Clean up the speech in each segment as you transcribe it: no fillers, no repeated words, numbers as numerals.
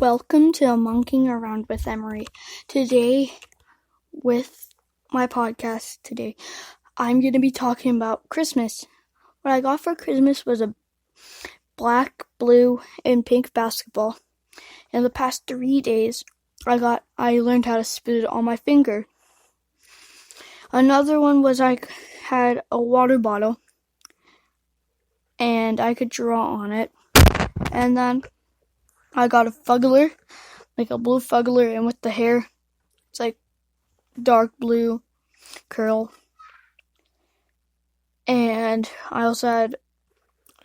Welcome to Monkeying Around with Emery. Today, with my podcast today, I'm going to be talking about Christmas. What I got for Christmas was a black, blue, and pink basketball. In the past 3 days, I learned how to spin it on my finger. Another one was I had a water bottle, and I could draw on it. And then I got a fuggler, like a blue fuggler, and with the hair, it's like dark blue curl. And I also had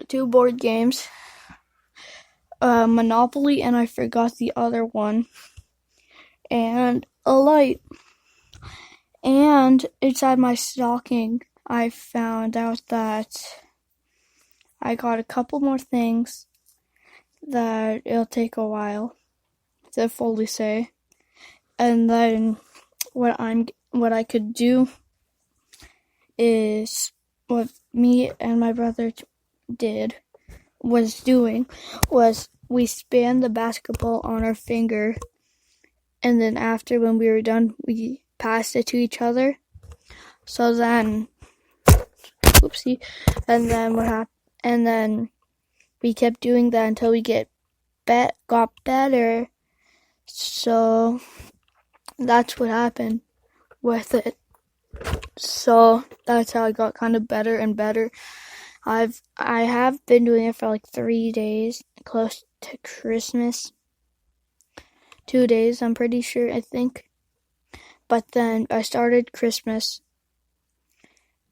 2 board games, Monopoly, and I forgot the other one, and a light. And inside my stocking, I found out that I got a couple more things that it'll take a while to fully say. And then what I could do is what me and my brother was we span the basketball on our finger, and then after, when we were done, we passed it to each other. So then, and then what happened? And then we kept doing that until we got better. So that's what happened with it. So that's how I got kind of better and better. I have been doing it for like 3 days, close to Christmas. 2 days, I'm pretty sure, I think. But then I started Christmas.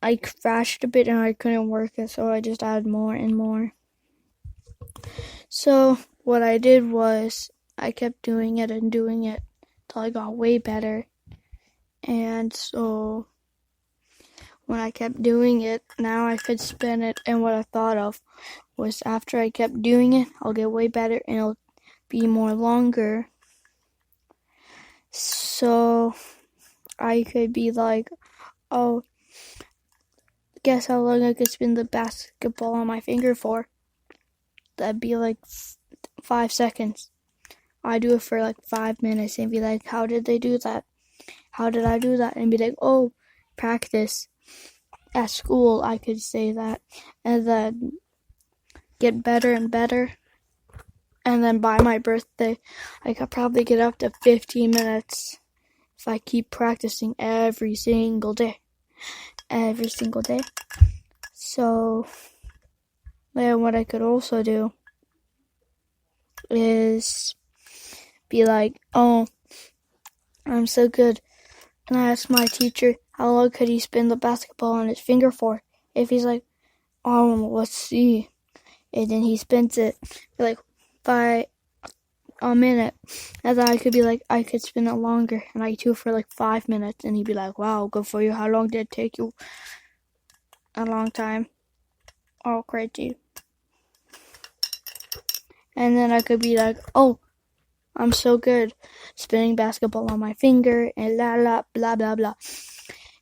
I crashed a bit and I couldn't work it, so I just added more and more. So what I did was I kept doing it until I got way better. And so when I kept doing it, now I could spin it, and what I thought of was after I kept doing it, I'll get way better and it'll be more longer. So I could be like, oh, guess how long I could spin the basketball on my finger for? That'd be like 5 seconds. I do it for like 5 minutes and be like, how did they do that? How did I do that? And be like, oh, practice. At school, I could say that. And then get better and better. And then by my birthday, I could probably get up to 15 minutes if I keep practicing every single day. So, then what I could also do is be like, oh, I'm so good. And I asked my teacher, how long could he spin the basketball on his finger for? If he's like, oh, let's see. And then he spins it for like a minute. And then I could be like, I could spin it longer. And I do it for like 5 minutes. And he'd be like, wow, good for you. How long did it take you? A long time. Oh, crazy. And then I could be like, oh, I'm so good spinning basketball on my finger and blah, blah, blah.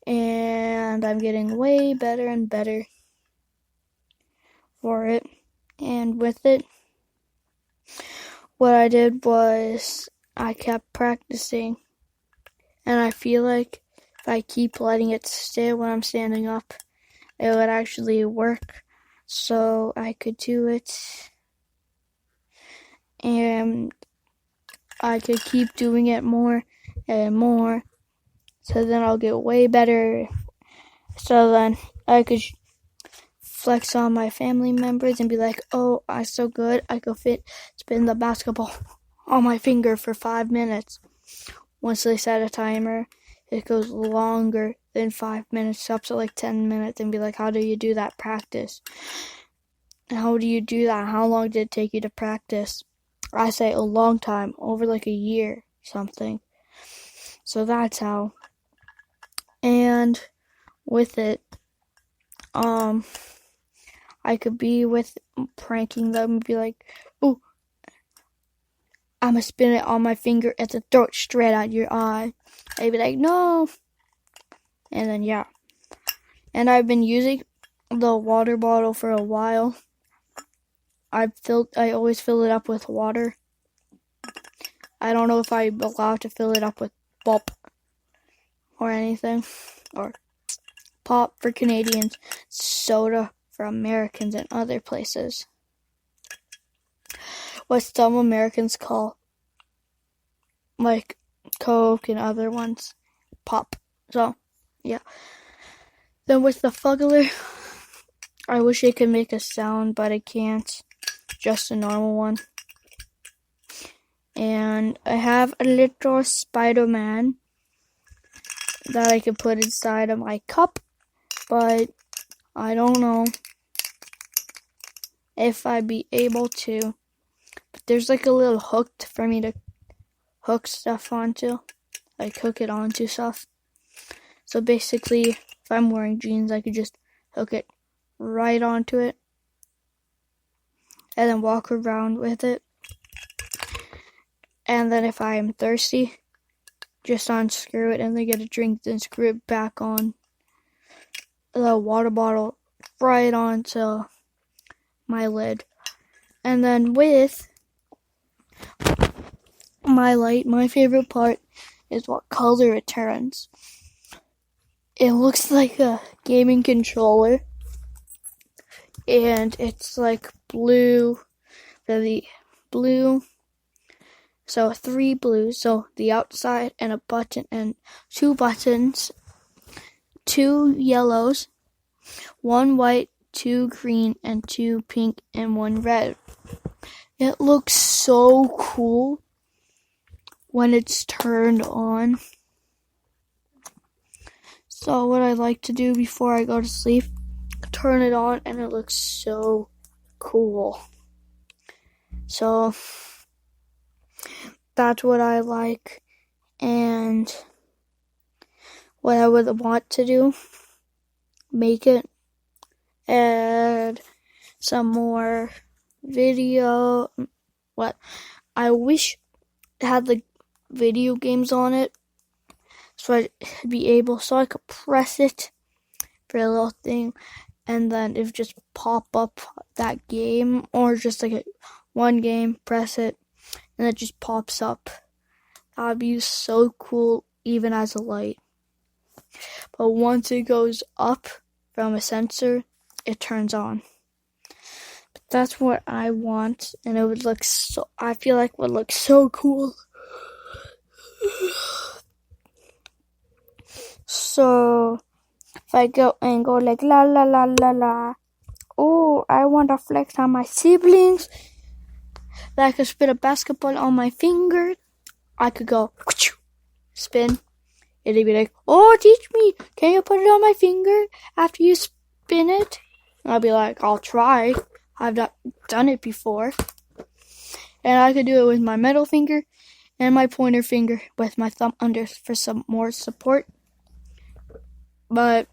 And I'm getting way better and better for it. And with it, what I did was I kept practicing. And I feel like if I keep letting it stay when I'm standing up, it would actually work. So I could do it. And I could keep doing it more and more. So then I'll get way better. So then I could flex on my family members and be like, oh, I'm so good. I could spin the basketball on my finger for 5 minutes. Once they set a timer, it goes longer than 5 minutes, up to like 10 minutes, and be like, how do you do that? Practice. How do you do that? How long did it take you to practice? I say a long time, over like a year, something. So that's how. And with it, I could be with pranking them and be like, oh, I'm gonna spin it on my finger and then throw it straight at your eye. They'd be like, no. And then, yeah. And I've been using the water bottle for a while. I always fill it up with water. I don't know if I'm allowed to fill it up with pop or anything, or pop for Canadians, soda for Americans and other places. What some Americans call, like, Coke and other ones, pop. So, yeah. Then with the Fuggler, I wish it could make a sound, but it can't. Just a normal one. And I have a little Spider-Man that I could put inside of my cup, but I don't know if I'd be able to. But there's like a little hook for me to hook stuff onto, like hook it onto stuff. So basically, if I'm wearing jeans, I could just hook it right onto it and then walk around with it. And then if I am thirsty, just unscrew it and then get a drink, then screw it back on the water bottle right onto my lid. And then with my light, my favorite part is what color it turns. It looks like a gaming controller, and it's like blue, really blue. So 3 blues, so the outside and a button and 2 buttons, 2 yellows, 1 white, 2 green, and 2 pink, and 1 red. It looks so cool when it's turned on. So what I like to do before I go to sleep, turn it on, and it looks so cool. So that's what I like, and what I would want to do, make it, add some more video. What I wish it had the video games on it, so I'd be able, so I could press it for a little thing, and then it would just pop up that game, or just like one game, press it, and it just pops up. That would be so cool, even as a light. But once it goes up from a sensor, it turns on. But that's what I want, and it would look so, I feel like it would look so cool. So if I go and go like la la la la la, oh, I want to flex on my siblings, that I could spin a basketball on my finger. I could go spin. It'd be like, oh, teach me. Can you put it on my finger after you spin it? And I'll be like, I'll try. I've not done it before. And I could do it with my middle finger and my pointer finger with my thumb under for some more support. But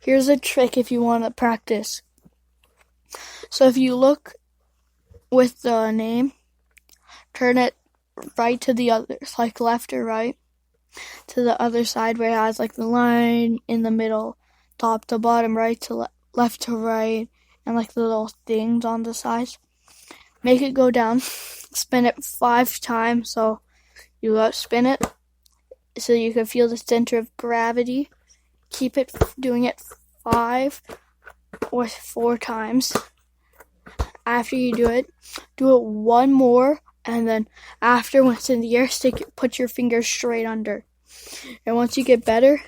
here's a trick if you want to practice. So if you look with the name, turn it right to the other, like left or right, to the other side where it has like the line in the middle, top to bottom, right to left to right, and like the little things on the sides. Make it go down, spin it 5 times, so you spin it so you can feel the center of gravity. Keep it doing it 5 or 4 times. After you do it one more, and then after, when it's in the air, put your finger straight under. And once you get better,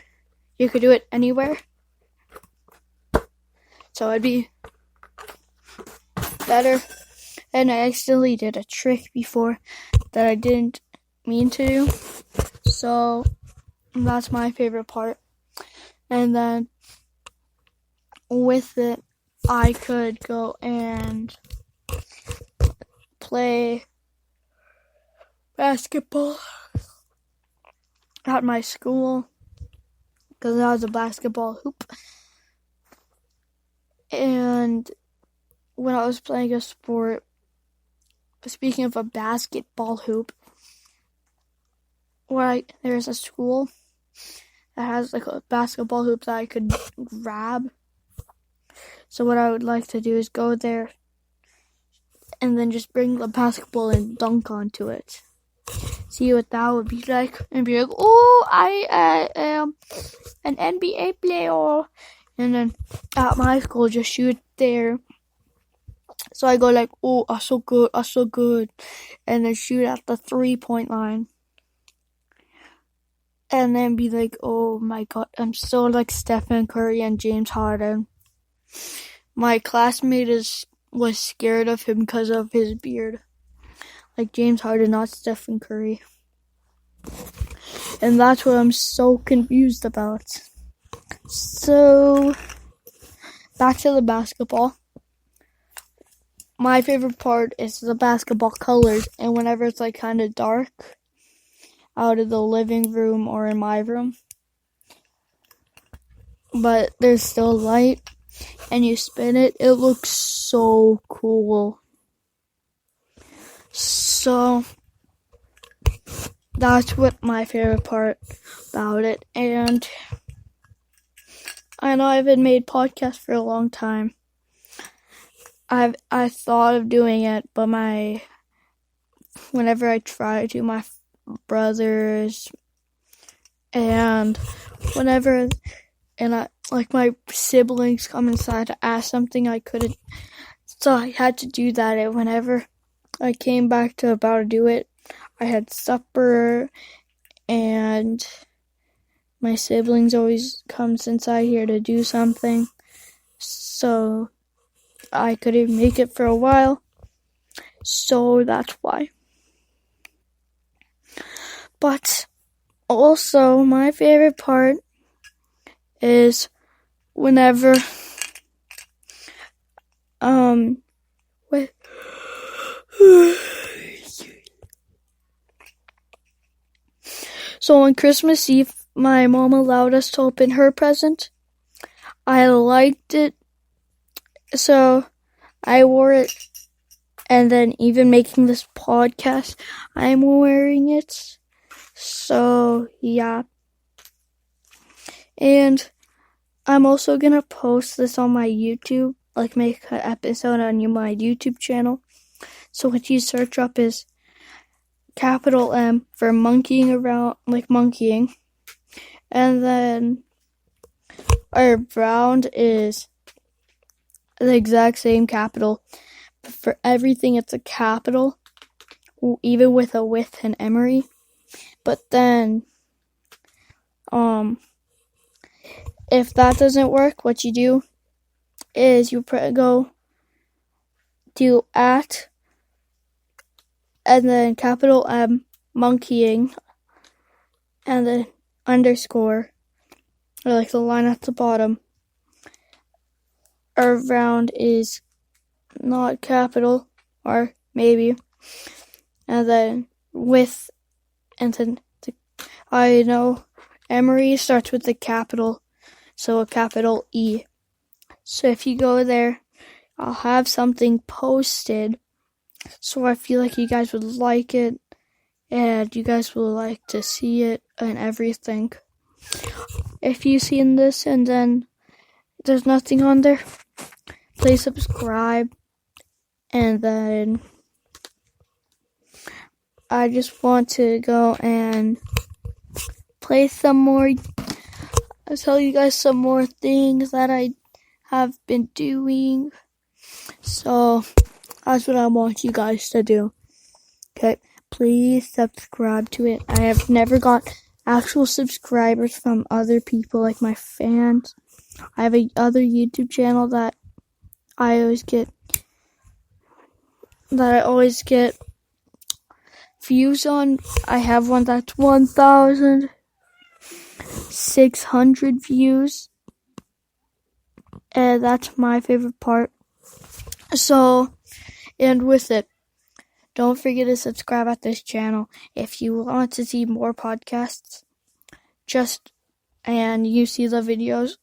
you could do it anywhere. So it'd be better. And I accidentally did a trick before that I didn't mean to do. So that's my favorite part. And then with it, I could go and play basketball at my school, because I was a basketball hoop. And when I was playing a sport, speaking of a basketball hoop, there's a school that has like a basketball hoop that I could grab. So what I would like to do is go there and then just bring the basketball and dunk onto it. see what that would be like, and be like, oh, I am an NBA player, and then at my school just shoot there. So I go like, oh, I'm so good, and then shoot at the 3-point line. And then be like, oh my god, I'm so like Stephen Curry and James Harden. My classmate was scared of him because of his beard. Like James Harden, not Stephen Curry. And that's what I'm so confused about. So, back to the basketball. My favorite part is the basketball colors, and whenever it's like kind of dark out of the living room or in my room, but there's still light, and you spin it, it looks so cool. So, that's what my favorite part about it. And I know I haven't made podcasts for a long time. I thought of doing it, but whenever I try to, my brothers and my siblings come inside to ask something, I couldn't. So I had to do that. And whenever I came back to about to do it, I had supper, and my siblings always comes inside here to do something. So I couldn't make it for a while. So that's why. But also, my favorite part is whenever so on Christmas Eve, my mom allowed us to open her present. I liked it, so I wore it, and then even making this podcast, I'm wearing it. So, yeah. And I'm also gonna post this on my YouTube, like make an episode on my YouTube channel. So what you search up is capital M for monkeying around, like monkeying. And then our round is the exact same capital. But for everything, it's a capital, even with a with and Emery. But then, if that doesn't work, what you do is you go do at, and then capital M, monkeying, and then underscore, or like the line at the bottom. Our round is not capital, or maybe, and then with, and then I know Emery starts with the capital, so a capital E. So if you go there, I'll have something posted, so I feel like you guys would like it, and you guys will like to see it and everything. If you've seen this and then there's nothing on there, please subscribe. And then I just want to go and play some more. I'll tell you guys some more things that I have been doing. So that's what I want you guys to do. Okay, please subscribe to it. I have never got actual subscribers from other people, like my fans. I have another YouTube channel that I always get views on. I have one that's 1,600 views, and that's my favorite part. So, and with it, don't forget to subscribe at this channel if you want to see more podcasts. And you see the videos,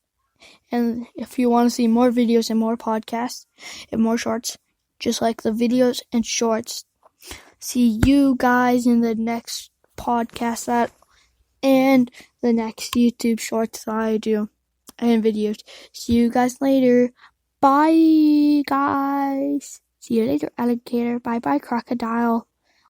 and if you want to see more videos and more podcasts and more shorts, just like the videos and shorts. See you guys in the next podcast and the next YouTube shorts that I do and videos. See you guys later. Bye, guys. See you later, alligator. Bye-bye, crocodile.